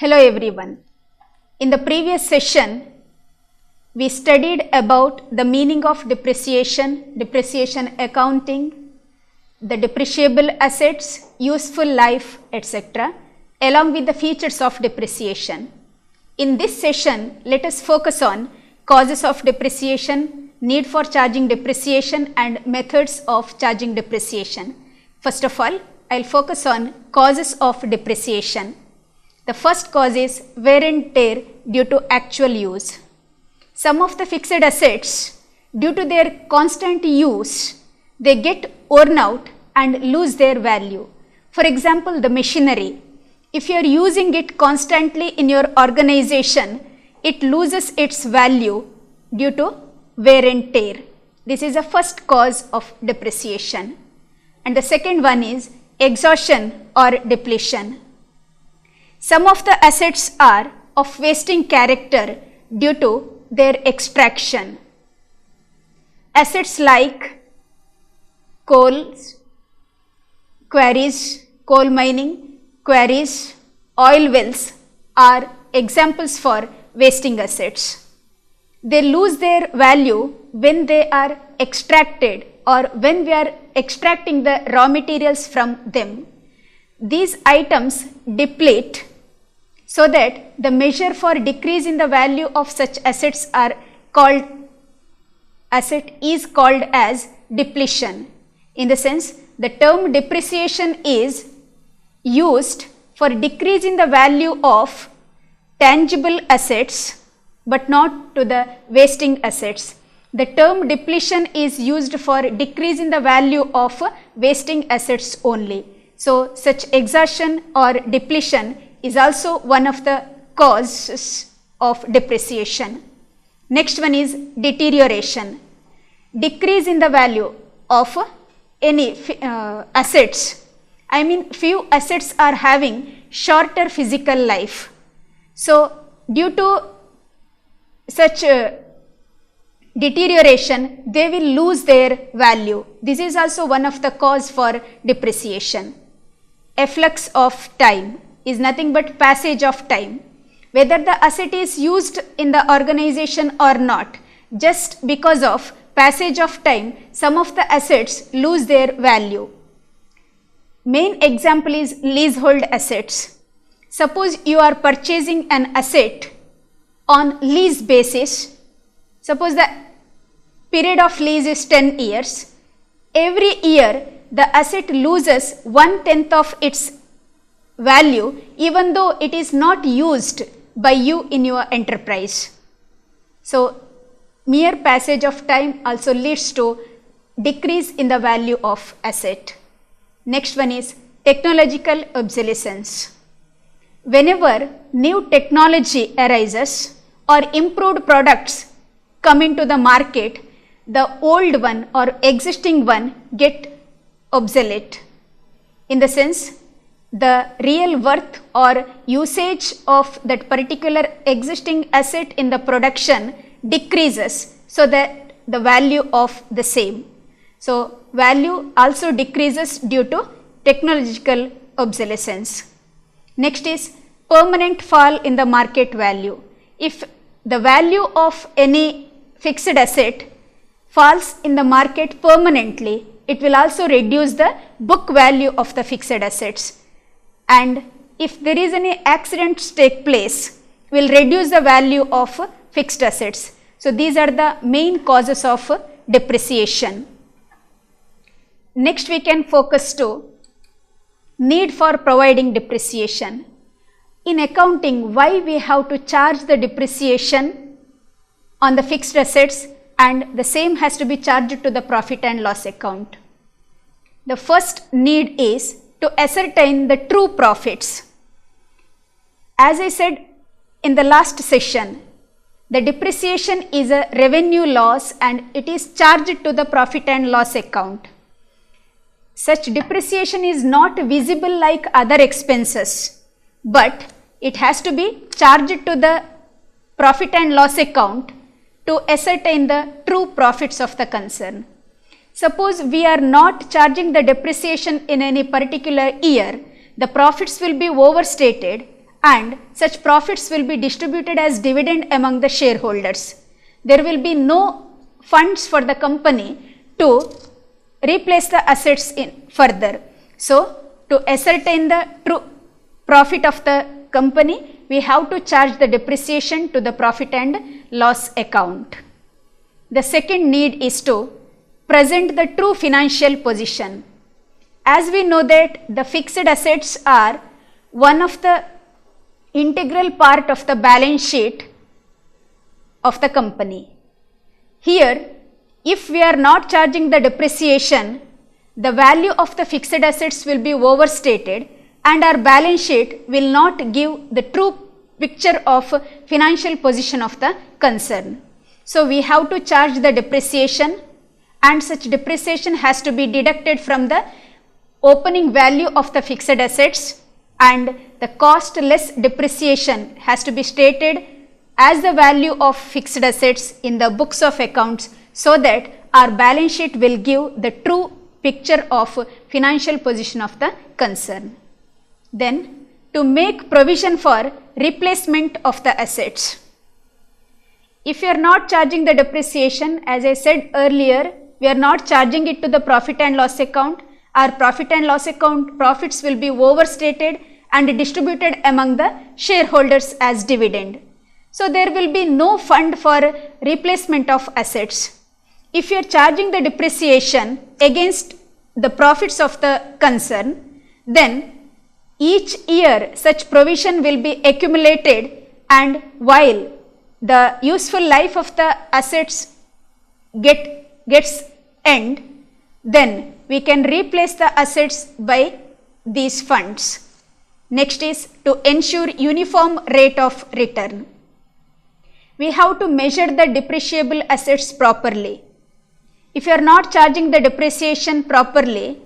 Hello everyone. In the previous session, we studied about the meaning of depreciation, depreciation accounting, the depreciable assets, useful life, etc., along with the features of depreciation. In this session, let us focus on causes of depreciation, need for charging depreciation and methods of charging depreciation. First of all, I will focus on causes of depreciation. The first cause is wear and tear due to actual use. Some of the fixed assets, due to their constant use, they get worn out and lose their value. For example, the machinery. If you are using it constantly in your organization, it loses its value due to wear and tear. This is the first cause of depreciation. And the second one is exhaustion or depletion. Some of the assets are of wasting character due to their extraction. Assets like coal quarries, coal mining, quarries, oil wells are examples for wasting assets. They lose their value when they are extracted or when we are extracting the raw materials from them. These items deplete, so that the measure for decrease in the value of such assets is called as depletion. In the sense, the term depreciation is used for decrease in the value of tangible assets, but not to the wasting assets. The term depletion is used for decrease in the value of wasting assets only. So, such exhaustion or depletion is also one of the causes of depreciation. Next one is deterioration. Decrease in the value of any assets. I mean, few assets are having shorter physical life. So, due to such deterioration, they will lose their value. This is also one of the cause for depreciation. Efflux of time is nothing but passage of time. Whether the asset is used in the organization or not, just because of passage of time, some of the assets lose their value. Main example is leasehold assets. Suppose you are purchasing an asset on lease basis. Suppose the period of lease is 10 years. Every year the asset loses 1/10 of its value, even though it is not used by you in your enterprise. So, mere passage of time also leads to decrease in the value of asset. Next one is technological obsolescence. Whenever new technology arises or improved products come into the market, the old one or existing one get obsolete. In the sense, the real worth or usage of that particular existing asset in the production decreases, so that the value of the same. So, value also decreases due to technological obsolescence. Next is permanent fall in the market value. If the value of any fixed asset falls in the market permanently, it will also reduce the book value of the fixed assets. And if there is any accidents take place, will reduce the value of fixed assets. So, these are the main causes of depreciation. Next, we can focus to need for providing depreciation. In accounting, why we have to charge the depreciation on the fixed assets and the same has to be charged to the profit and loss account. The first need is to ascertain the true profits. As I said in the last session, the depreciation is a revenue loss and it is charged to the profit and loss account. Such depreciation is not visible like other expenses, but it has to be charged to the profit and loss account to ascertain the true profits of the concern. Suppose we are not charging the depreciation in any particular year, the profits will be overstated and such profits will be distributed as dividend among the shareholders. There will be no funds for the company to replace the assets in further. So, to ascertain the true profit of the company, we have to charge the depreciation to the profit and loss account. The second need is to present the true financial position. As we know that the fixed assets are one of the integral part of the balance sheet of the company. Here, if we are not charging the depreciation, the value of the fixed assets will be overstated and our balance sheet will not give the true picture of financial position of the concern. So, we have to charge the depreciation, and such depreciation has to be deducted from the opening value of the fixed assets, and the cost less depreciation has to be stated as the value of fixed assets in the books of accounts, so that our balance sheet will give the true picture of financial position of the concern. Then, to make provision for replacement of the assets. If you are not charging the depreciation, as I said earlier, we are not charging it to the profit and loss account. Our profit and loss account profits will be overstated and distributed among the shareholders as dividend. So, there will be no fund for replacement of assets. If you are charging the depreciation against the profits of the concern, then each year such provision will be accumulated, and while the useful life of the assets gets end, then we can replace the assets by these funds. Next is to ensure uniform rate of return. We have to measure the depreciable assets properly. If you are not charging the depreciation properly,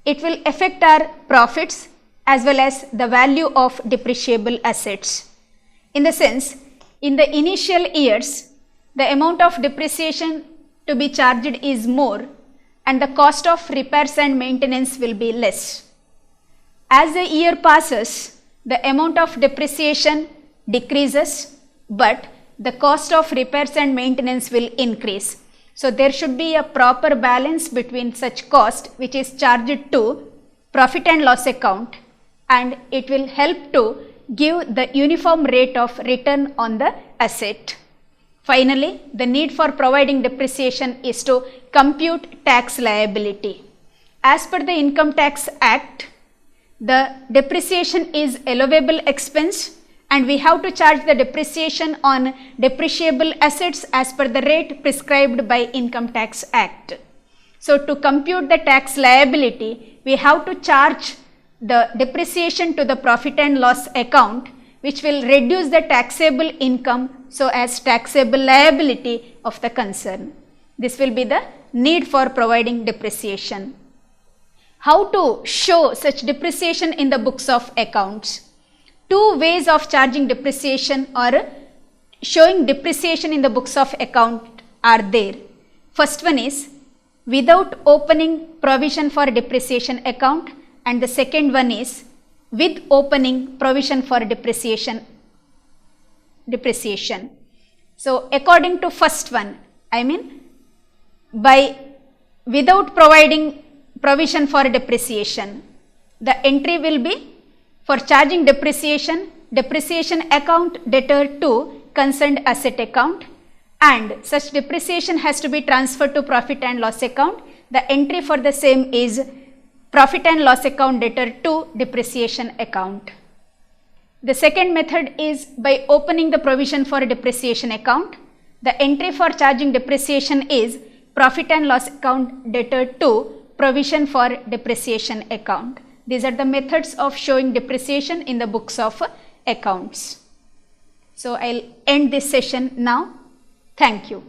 it will affect our profits as well as the value of depreciable assets. In the sense, in the initial years, the amount of depreciation to be charged is more and the cost of repairs and maintenance will be less. As the year passes, the amount of depreciation decreases, but the cost of repairs and maintenance will increase. So, there should be a proper balance between such cost which is charged to profit and loss account, and it will help to give the uniform rate of return on the asset. Finally, the need for providing depreciation is to compute tax liability. As per the Income Tax Act, the depreciation is allowable expense and we have to charge the depreciation on depreciable assets as per the rate prescribed by Income Tax Act. So, to compute the tax liability, we have to charge the depreciation to the profit and loss account, which will reduce the taxable income so as taxable liability of the concern. This will be the need for providing depreciation. How to show such depreciation in the books of accounts? Two ways of charging depreciation or showing depreciation in the books of account are there. First one is without opening provision for depreciation account, and the second one is with opening provision for depreciation. So, according to first one, I mean by without providing provision for depreciation, the entry will be for charging depreciation, depreciation account debtor to concerned asset account, and such depreciation has to be transferred to profit and loss account. The entry for the same is profit and loss account debtor to depreciation account. The second method is by opening the provision for depreciation account. The entry for charging depreciation is profit and loss account debtor to provision for depreciation account. These are the methods of showing depreciation in the books of accounts. So, I will end this session now. Thank you.